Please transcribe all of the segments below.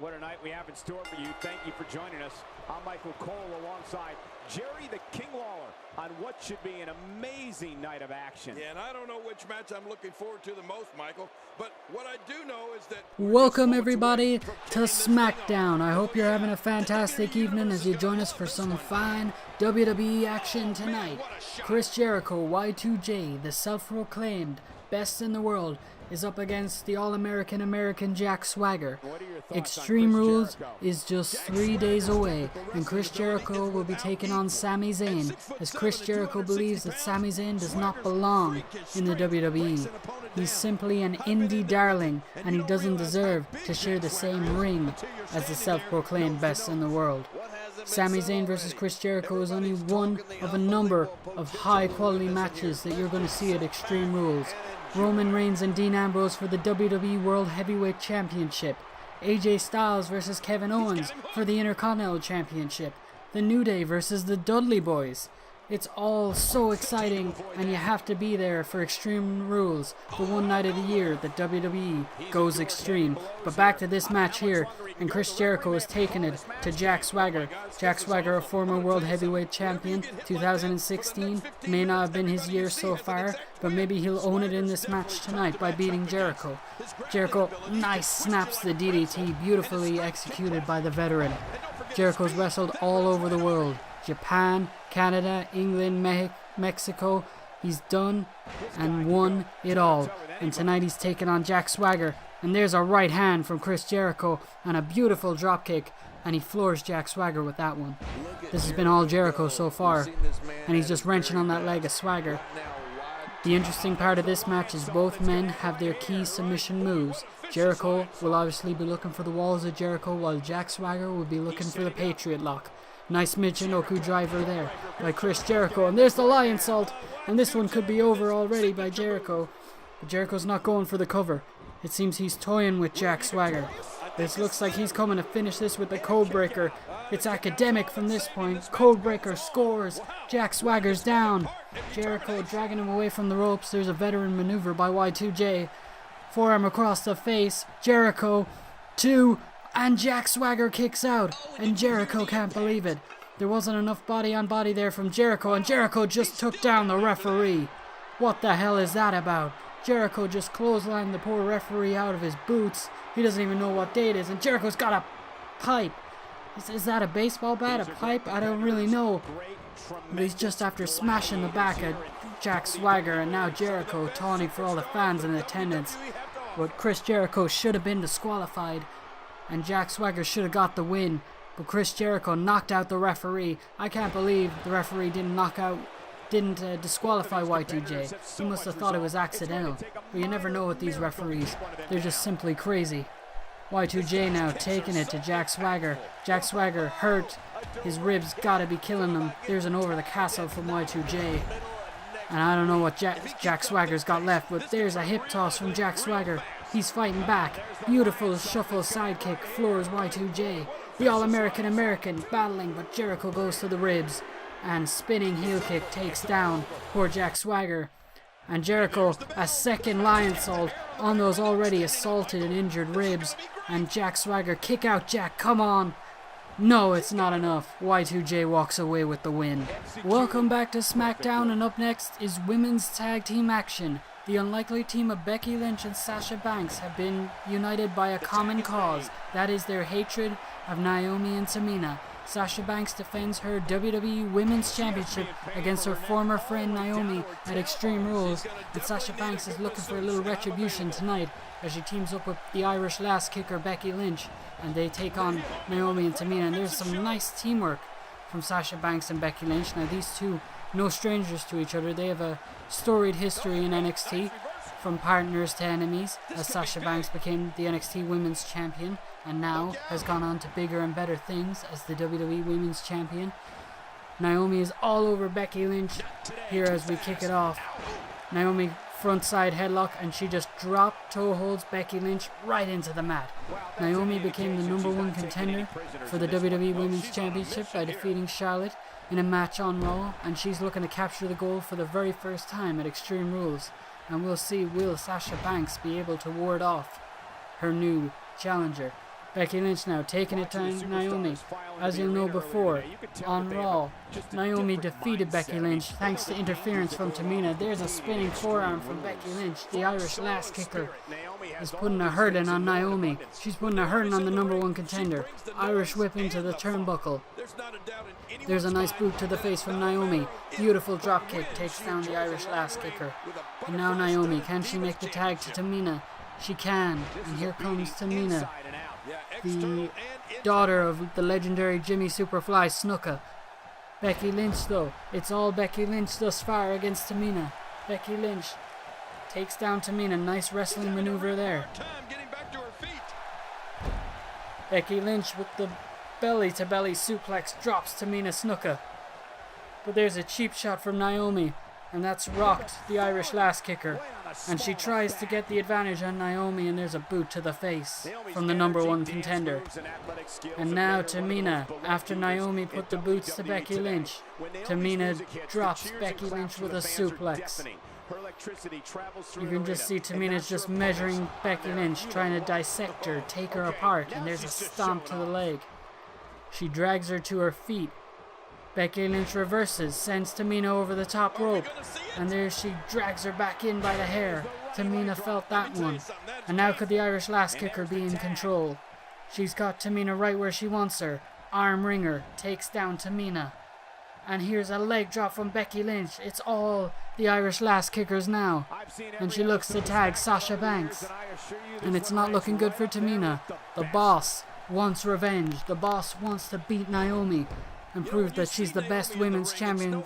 What a night we have in store for you. Thank you for joining us. I'm Michael Cole alongside Jerry the King Lawler on what should be an amazing night of action. Yeah, and I don't know which match I'm looking forward to the most, Michael, but what I do know is that... Welcome everybody to SmackDown. I hope you're having a fantastic evening as you join us for some fine WWE action tonight. Chris Jericho, Y2J, the self-proclaimed best in the world, is up against the All-American American Jack Swagger. Extreme Rules is just 3 days away, and Chris Jericho will be taking on Sami Zayn, as Chris Jericho believes that Sami Zayn does not belong in the WWE. He's simply an indie darling, and he doesn't deserve to share the same ring as the self-proclaimed best in the world. Sami Zayn versus Chris Jericho is only one of a number of high-quality matches that you're going to see at Extreme Rules. Roman Reigns and Dean Ambrose for the WWE World Heavyweight Championship. AJ Styles versus Kevin Owens for the Intercontinental Championship. The New Day versus the Dudley Boys. It's all so exciting, and you have to be there for Extreme Rules, the one night of the year that WWE goes extreme. But back to this match here, and Chris Jericho is taking it to Jack Swagger. Jack Swagger, a former World Heavyweight Champion, 2016. May not have been his year so far, but maybe he'll own it in this match tonight by beating Jericho. Jericho, nice snaps the DDT, beautifully executed by the veteran. Jericho's wrestled all over the world. Japan, Canada, England, Mexico. He's done and won it all. And tonight he's taking on Jack Swagger. And there's a right hand from Chris Jericho and a beautiful dropkick. And he floors Jack Swagger with that one. This has been all Jericho so far. And he's just wrenching on that leg of Swagger. The interesting part of this match is both men have their key submission moves. Jericho will obviously be looking for the walls of Jericho, while Jack Swagger will be looking for the Patriot Lock. Nice Michinoku driver there by Chris Jericho. And there's the Lion Salt. And this one could be over already by Jericho. But Jericho's not going for the cover. It seems he's toying with Jack Swagger. This looks like he's coming to finish this with the Codebreaker. It's academic from this point. Codebreaker scores. Jack Swagger's down. Jericho dragging him away from the ropes. There's a veteran maneuver by Y2J. Forearm across the face. Jericho. 2. And Jack Swagger kicks out, and Jericho can't believe it. There wasn't enough body on body there from Jericho, and Jericho just took down the referee. What the hell is that about? Jericho just clotheslined the poor referee out of his boots. He doesn't even know what day it is, and Jericho's got a pipe. Is that a baseball bat, a pipe? I don't really know. But he's just after smashing the back of Jack Swagger, and now Jericho taunting for all the fans in attendance. But Chris Jericho should have been disqualified. And Jack Swagger should have got the win, but Chris Jericho knocked out the referee. I can't believe the referee didn't disqualify Y2J. He must have thought it was accidental. But you never know with these referees. They're just simply crazy. Y2J now taking it to Jack Swagger. Jack Swagger hurt. His ribs gotta be killing him. There's an over the castle from Y2J. And I don't know what Jack Swagger's got left, but there's a hip toss from Jack Swagger. He's fighting back. Beautiful shuffle sidekick floors Y2J. The All-American American battling, but Jericho goes to the ribs. And spinning heel kick takes down poor Jack Swagger. And Jericho, a second Lion Salt on those already assaulted and injured ribs. And Jack Swagger, kick out Jack, come on. No, it's not enough. Y2J walks away with the win. Welcome back to SmackDown, and up next is Women's Tag Team Action. The unlikely team of Becky Lynch and Sasha Banks have been united by a common cause. That is their hatred of Naomi and Tamina. Sasha Banks defends her WWE Women's Championship against her former friend Naomi at Extreme Rules, and Sasha Banks is looking for a little retribution tonight as she teams up with the Irish lass kicker Becky Lynch, and they take on Naomi and Tamina. And there's some nice teamwork from Sasha Banks and Becky Lynch. Now these two, no strangers to each other. They have a storied history in NXT, from partners to enemies, as Sasha Banks became the NXT Women's Champion and now has gone on to bigger and better things as the WWE Women's Champion. Naomi is all over Becky Lynch here as we kick it off. Naomi front side headlock, and she just drop toe holds Becky Lynch right into the mat. Naomi became the #1 contender for the WWE Women's Championship by defeating Charlotte in a match on Raw, and she's looking to capture the gold for the very first time at Extreme Rules. And we'll see, will Sasha Banks be able to ward off her new challenger? Becky Lynch now taking it to Naomi. As you'll know before, on Raw, Naomi defeated Becky Lynch thanks to interference from Tamina. There's a spinning forearm from Becky Lynch. The Irish lass kicker is putting a hurting on Naomi. She's putting a hurting on the #1 contender. Irish whip into the turnbuckle. There's a nice boot to the face from Naomi. Beautiful drop kick takes down the Irish lass kicker. And now Naomi, can she make the tag to Tamina? She can. And here comes Tamina, the daughter of the legendary Jimmy Superfly Snuka. Becky Lynch though, it's all Becky Lynch thus far against Tamina. Becky Lynch takes down Tamina, nice wrestling maneuver there. Becky Lynch with the belly to belly suplex drops Tamina Snuka. But there's a cheap shot from Naomi, and that's rocked the Irish lass kicker. And she tries to get the advantage on Naomi, and there's a boot to the face from the #1 contender. And now Tamina, after Naomi put the boots to Becky Lynch, Tamina drops Becky Lynch with a suplex. You can just see Tamina's just measuring Becky Lynch, trying to dissect her, take her apart, and there's a stomp to the leg. She drags her to her feet. Becky Lynch reverses, sends Tamina over the top rope, and there she drags her back in by the hair. Tamina felt that one. And now could the Irish lass kicker be in control? She's got Tamina right where she wants her. Arm wringer takes down Tamina. And here's a leg drop from Becky Lynch. It's all the Irish lass kickers now. And she looks to tag Sasha Banks. And it's not looking good for Tamina. The boss wants revenge. The boss wants to beat Naomi and prove that she's the best women's champion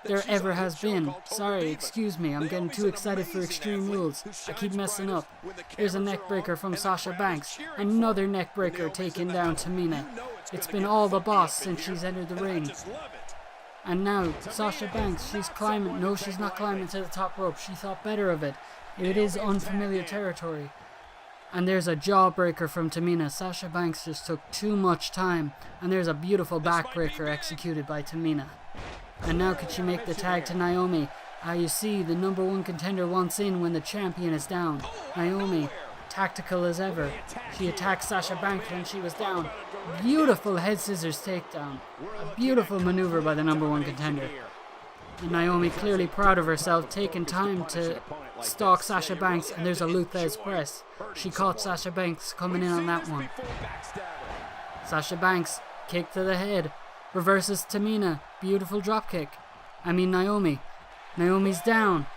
there ever has been. Sorry, excuse me, I'm getting too excited for Extreme Rules. I keep messing up. Here's a neckbreaker from Sasha Banks. Another neckbreaker taking down Tamina. It's been all the boss since she's entered the ring. And now, Sasha Banks, she's climbing. No, she's not climbing to the top rope. She thought better of it. It is unfamiliar territory. And there's a jawbreaker from Tamina. Sasha Banks just took too much time. And there's a beautiful backbreaker executed by Tamina. And now could she make the tag to Naomi? You see, the #1 contender wants in when the champion is down. Naomi, tactical as ever. She attacked Sasha Banks when she was down. Beautiful head scissors takedown. A beautiful maneuver by the #1 contender. And Naomi clearly proud of herself, taking time to stalk Sasha Banks, and there's a Luthez press. She caught Sasha Banks coming in on that one. Sasha Banks, kick to the head, reverses Tamina, beautiful drop kick. Naomi. Naomi's down.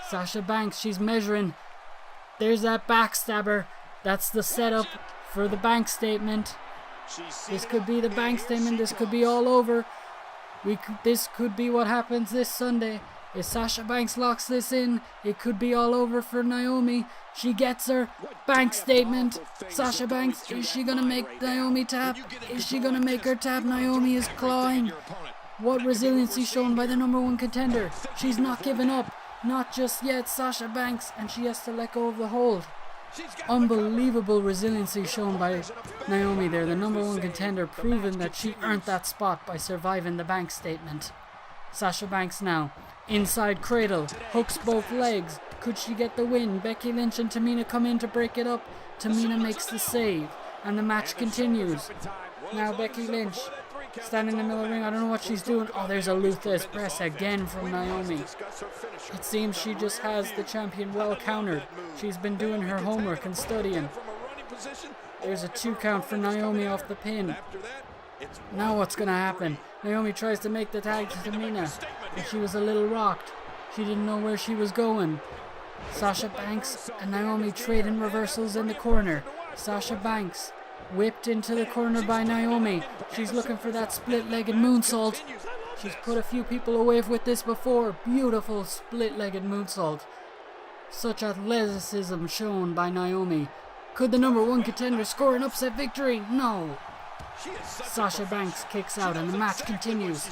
Sasha Banks, she's measuring. There's that backstabber. That's the setup for the bank statement. This could be the bank statement. This could be all over. This could be what happens this Sunday. If Sasha Banks locks this in, it could be all over for Naomi. She gets her bank statement. Sasha Banks, is she going to make Naomi tap? Is she going to make her tap? Naomi is clawing. What resiliency shown by the #1 contender. She's not giving up. Not just yet, Sasha Banks, and she has to let go of the hold. Unbelievable resiliency shown by Naomi there. The #1 contender proving that she earned that spot by surviving the bank statement. Sasha Banks now. Inside cradle. Hooks both legs. Could she get the win? Becky Lynch and Tamina come in to break it up. Tamina makes the save. And the match continues. Now Becky Lynch standing in the middle of the ring. I don't know what she's doing. Oh, there's a Luthez press again from Naomi. It seems she just has the champion well countered. She's been doing her homework and studying. There's a 2 count for Naomi off the pin. Now what's going to happen? Naomi tries to make the tag to Tamina, but she was a little rocked. She didn't know where she was going. Sasha Banks and Naomi trading reversals in the corner. Sasha Banks whipped into the corner by Naomi. She's looking for that split-legged moonsault. She's put a few people away with this before. Beautiful split-legged moonsault. Such athleticism shown by Naomi. Could the #1 contender score an upset victory? No. Sasha Banks kicks out and the match continues.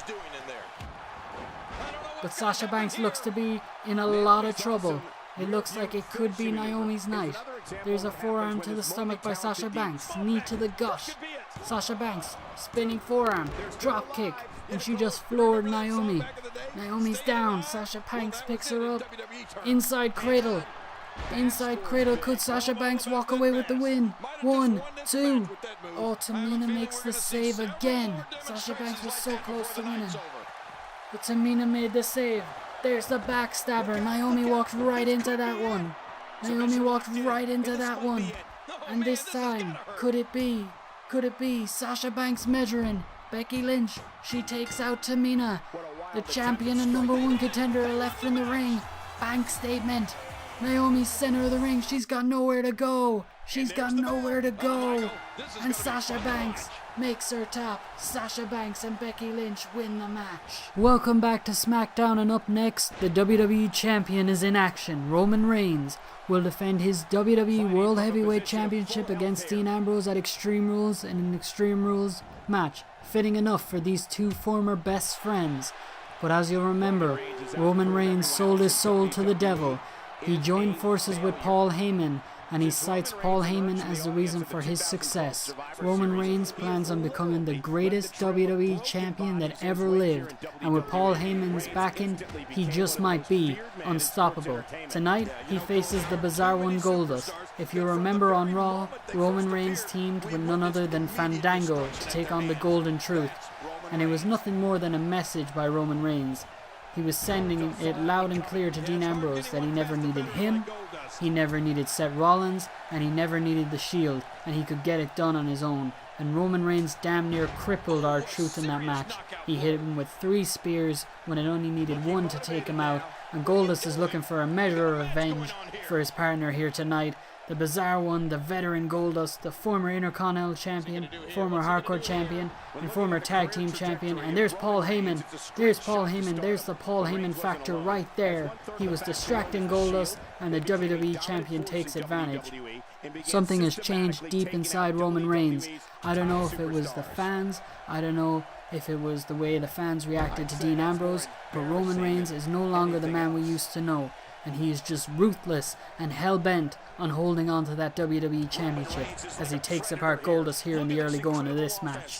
But Sasha Banks looks to be in a lot of trouble. It looks like it could be Naomi's night. There's a forearm to the stomach by Sasha Banks. Knee to the gut. Sasha Banks, spinning forearm, drop kick, and she just floored Naomi. Naomi's down. Sasha Banks picks her up. Inside cradle. Inside cradle, could Sasha Banks walk away with the win? 1, 2. Oh, Tamina makes the save again. Sasha Banks was so close to winning. But Tamina made the save. There's the backstabber. Naomi walked right into that one. Naomi walked right into that one. And this time, could it be? Could it be? Sasha Banks measuring. Becky Lynch, she takes out Tamina. The champion and #1 contender are left in the ring. Bank statement. Naomi's center of the ring. She's got nowhere to go. She's got nowhere to go. And Sasha Banks makes her top. Sasha Banks and Becky Lynch win the match. Welcome back to SmackDown, and up next, the WWE Champion is in action. Roman Reigns will defend his WWE World Heavyweight Championship against Dean Ambrose at Extreme Rules in an Extreme Rules match. Fitting enough for these two former best friends. But as you'll remember, Roman Reigns sold his soul to the devil. He joined forces with Paul Heyman, and he cites Paul Heyman as the reason for his success. Roman Reigns plans on becoming the greatest WWE champion that ever lived, and with Paul Heyman's backing, he just might be unstoppable. Tonight, he faces the bizarre one Goldust. If you remember on Raw, Roman Reigns teamed with none other than Fandango to take on the Golden Truth, and it was nothing more than a message by Roman Reigns. He was sending it loud and clear to Dean Ambrose that he never needed him, he never needed Seth Rollins, and he never needed the Shield, and he could get it done on his own. And Roman Reigns damn near crippled R-Truth in that match. He hit him with 3 spears when it only needed 1 to take him out, and Goldust is looking for a measure of revenge for his partner here tonight. The bizarre one, the veteran Goldust, the former Intercontinental Champion, former Hardcore Champion, and former Tag Team Champion. And there's Paul Heyman. There's Paul Heyman. There's the Paul Heyman factor right there. He was distracting Goldust, and the WWE Champion takes advantage. Something has changed deep inside Roman Reigns. I don't know if it was the fans. I don't know if it was the way the fans reacted to Dean Ambrose. But Roman Reigns is no longer the man we used to know. And he is just ruthless and hell-bent on holding on to that WWE Championship as he takes apart Goldust here in the early going of this match.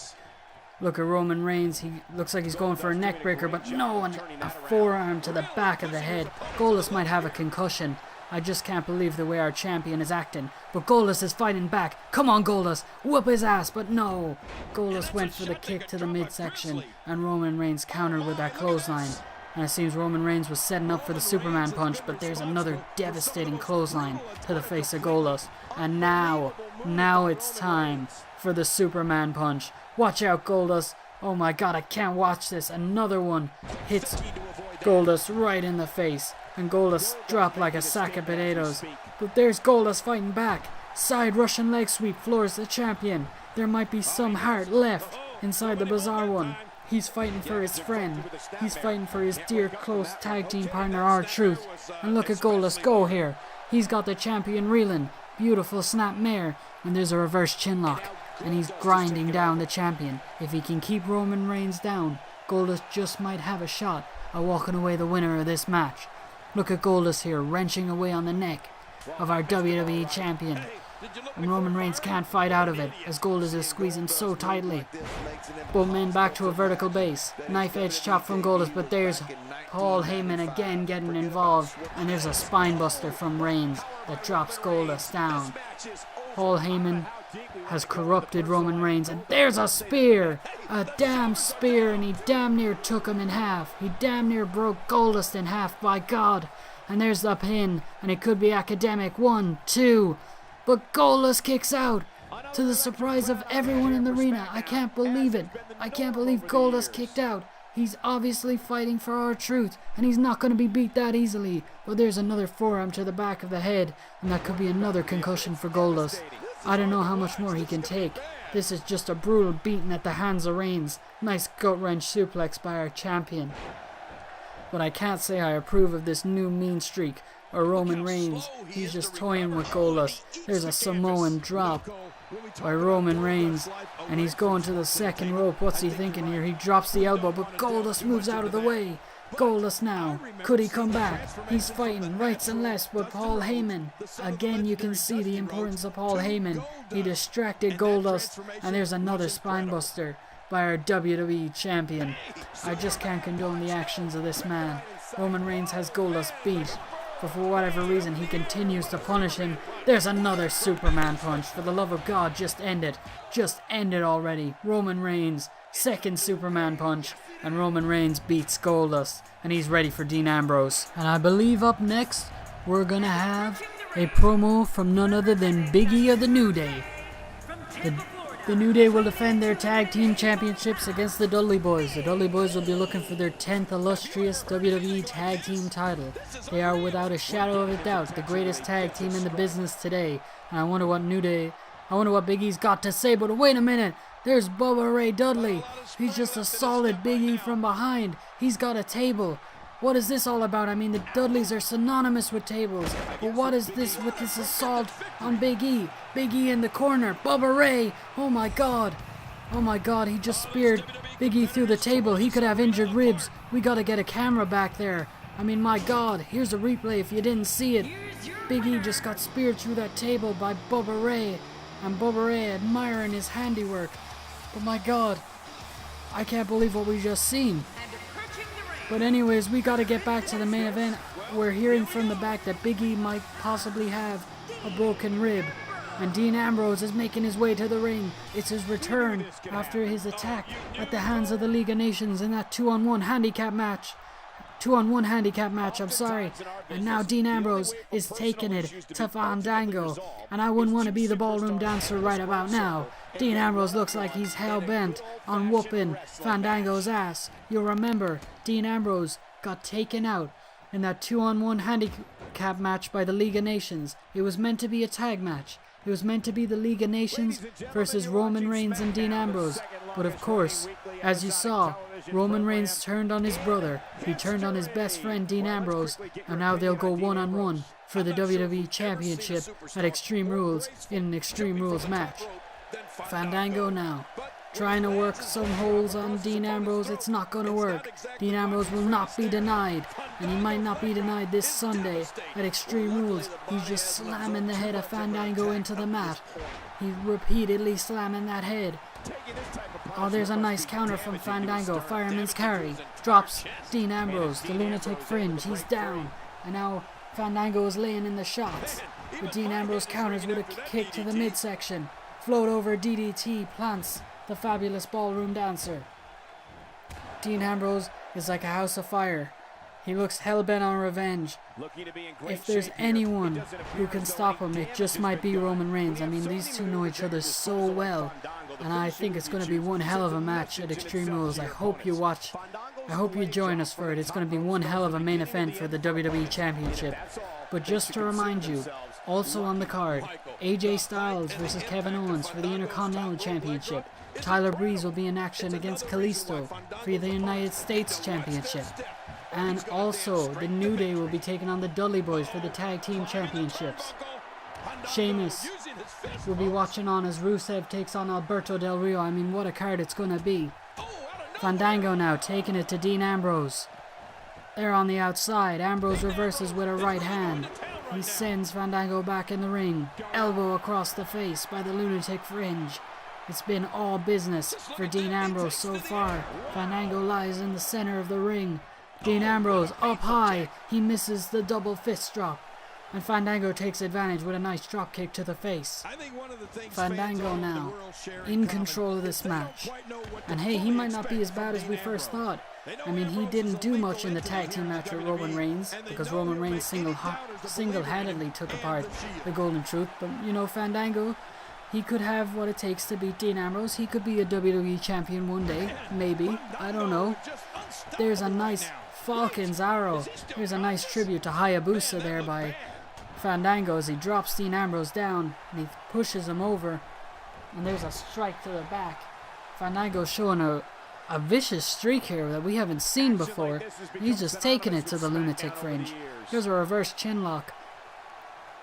Look at Roman Reigns. He looks like he's going for a neck breaker, but no, and a forearm to the back of the head. Goldust might have a concussion. I just can't believe the way our champion is acting. But Goldust is fighting back. Come on, Goldust. Whoop his ass, but no. Goldust went for the kick to the midsection, and Roman Reigns countered with that clothesline. And it seems Roman Reigns was setting up for the Superman punch, but there's another devastating clothesline to the face of Goldust. And now it's time for the Superman punch. Watch out, Goldust. Oh my god, I can't watch this. Another one hits Goldust right in the face. And Goldust dropped like a sack of potatoes. But there's Goldust fighting back. Side Russian leg sweep floors the champion. There might be some heart left inside the bizarre one. He's fighting for his friend. He's fighting for his dear close tag team partner R-Truth. And look at Goldust go here. He's got the champion reeling. Beautiful snap mare. And there's a reverse chinlock. And he's grinding down the champion. If he can keep Roman Reigns down, Goldust just might have a shot at walking away the winner of this match. Look at Goldust here wrenching away on the neck of our WWE champion. And Roman Reigns can't fight out of it as Goldust is squeezing so tightly. Both men back to a vertical base. Knife edge chop from Goldust, but there's Paul Heyman again getting involved. And there's a spine buster from Reigns that drops Goldust down. Paul Heyman has corrupted Roman Reigns, and there's a spear! A damn spear, and he damn near took him in half. He damn near broke Goldust in half, by God. And there's the pin, and it could be academic. 1, 2... But Goldust kicks out, to the surprise of everyone in the arena. I can't believe it. I can't believe Goldust kicked out. He's obviously fighting for R-Truth, and he's not going to be beat that easily. But there's another forearm to the back of the head, and that could be another concussion for Goldust. I don't know how much more he can take. This is just a brutal beating at the hands of Reigns. Nice gut-wrench suplex by our champion. But I can't say I approve of this new mean streak. Or Roman Reigns, he's just toying with Goldust. There's a Samoan drop by Roman Reigns, and he's going to the second rope. What's he thinking here? He drops the elbow, but Goldust moves out of the way. Goldust now, could he come back? He's fighting rights and lefts with Paul Heyman. Again, you can see the importance of Paul Heyman. He distracted Goldust, and there's another spinebuster by our WWE champion. I just can't condone the actions of this man. Roman Reigns has Goldust beat. but for whatever reason he continues to punish him. There's another Superman punch. For the love of God, just end it. Just end it already. Roman Reigns, second Superman punch, and Roman Reigns beats Goldust, and he's ready for Dean Ambrose. And I believe up next, we're gonna have a promo from none other than Big E of the New Day. The New Day will defend their tag team championships against the Dudley Boys. The Dudley Boys will be looking for their 10th illustrious WWE tag team title. They are without a shadow of a doubt the greatest tag team in the business today. And I wonder what Big E's got to say, but wait a minute. There's Bubba Ray Dudley. He's just a solid Big E from behind. He's got a table. What is this all about? I mean, the Dudleys are synonymous with tables. But what is this with this assault on Big E? Big E in the corner. Bubba Ray. Oh my God. Oh my God, he just speared Big E through the table. He could have injured ribs. We gotta get a camera back there. I mean, my God. Here's a replay if you didn't see it. Big E just got speared through that table by Bubba Ray. And Bubba Ray admiring his handiwork. But my God. I can't believe what we just seen. But anyways, we gotta get back to the main event. We're hearing from the back that Big E might possibly have a broken rib. And Dean Ambrose is making his way to the ring. It's his return after his attack at the hands of the League of Nations in that 2-on-1 handicap match. 2-on-1 handicap match, I'm sorry. And now Dean Ambrose is taking it to Fandango. And I wouldn't want to be the ballroom dancer right about now. Dean Ambrose looks like he's hell-bent on whooping Fandango's ass. You'll remember, Dean Ambrose got taken out in that 2-on-1 handicap match by the League of Nations. It was meant to be a tag match. It was meant to be the League of Nations versus Roman Reigns and Dean Ambrose. But of course, as you saw, Roman Reigns turned on his brother. He turned on his best friend Dean Ambrose. And now they'll go one-on-one for the WWE Championship at Extreme Rules in an Extreme Rules match. Fandango now, trying to work some holes on Dean Ambrose. It's not going to work. Dean Ambrose will not be denied, and he might not be denied this Sunday at Extreme Rules. He's just slamming the head of Fandango into the mat. He's repeatedly slamming that head. Oh, there's a nice counter from Fandango. Fireman's carry. Drops Dean Ambrose. The lunatic fringe. He's down. And now Fandango is laying in the shots. But Dean Ambrose counters with a kick to the midsection. Float over DDT plants the fabulous ballroom dancer. Dean Ambrose is like a house of fire. He looks hell-bent on revenge. If there's anyone who can stop him, it just might be Roman Reigns. I mean, these two know each other so well. And I think it's going to be one hell of a match at Extreme Rules. I hope you watch. I hope you join us for it. It's going to be one hell of a main event for the WWE Championship. But just to remind you, also on the card, AJ Styles versus Kevin Owens for the Intercontinental Championship. Tyler Breeze will be in action against Kalisto for the United States Championship. And also, the New Day will be taking on the Dudley Boys for the Tag Team Championships. Sheamus will be watching on as Rusev takes on Alberto Del Rio. I mean, what a card it's going to be. Fandango now taking it to Dean Ambrose. They're on the outside. Ambrose reverses with a right hand. He sends Fandango back in the ring. Elbow across the face by the lunatic fringe. It's been all business for Dean Ambrose so far. Fandango lies in the center of the ring. Dean Ambrose up high. He misses the double fist drop. And Fandango takes advantage with a nice drop kick to the face. Fandango now in control of this match. And hey, he might not be as bad as we first thought. I mean, he didn't do much in the tag team match with Roman Reigns, because Roman Reigns single-handedly took apart the Golden Truth. But, you know, Fandango, he could have what it takes to beat Dean Ambrose. He could be a WWE champion one day, maybe. I don't know. There's a nice Falcon's Arrow. There's a nice tribute to Hayabusa there by Fandango as he drops Dean Ambrose down and he pushes him over. And there's a strike to the back. Fandango's showing a vicious streak here that we haven't seen before. He's just taking it to the lunatic fringe. Here's a reverse chin lock.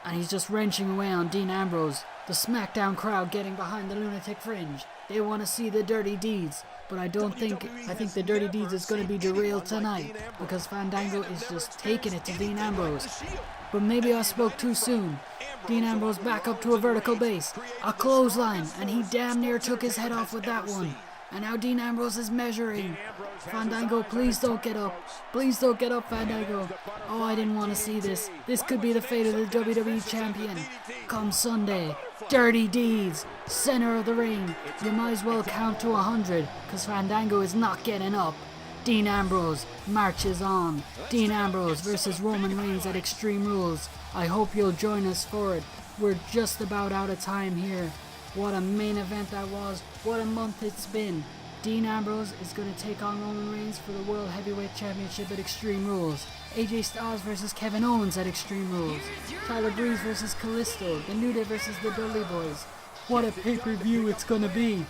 And he's just wrenching away on Dean Ambrose. The SmackDown crowd getting behind the lunatic fringe. They want to see the dirty deeds. But I think the dirty deeds is going to be derailed tonight. Because Fandango is just taking it to Dean Ambrose. But maybe I spoke too soon. Dean Ambrose back up to a vertical base. A clothesline. And he damn near took his head off with that one. And now Dean Ambrose is measuring. Fandango, please don't get up. Please don't get up, Fandango. Oh, I didn't want to see this. This could be the fate of the WWE Champion. Come Sunday, Dirty Deeds, center of the ring. You might as well count to 100, because Fandango is not getting up. Dean Ambrose marches on. Dean Ambrose versus Roman Reigns at Extreme Rules. I hope you'll join us for it. We're just about out of time here. What a main event that was. What a month it's been. Dean Ambrose is going to take on Roman Reigns for the World Heavyweight Championship at Extreme Rules. AJ Styles versus Kevin Owens at Extreme Rules. Tyler Breeze versus Kalisto. The New Day versus the Dudley Boys. What a pay-per-view it's going to be.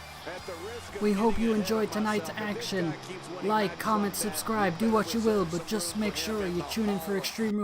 We hope you enjoyed tonight's action. Like, comment, subscribe, do what you will, but just make sure you tune in for Extreme Rules.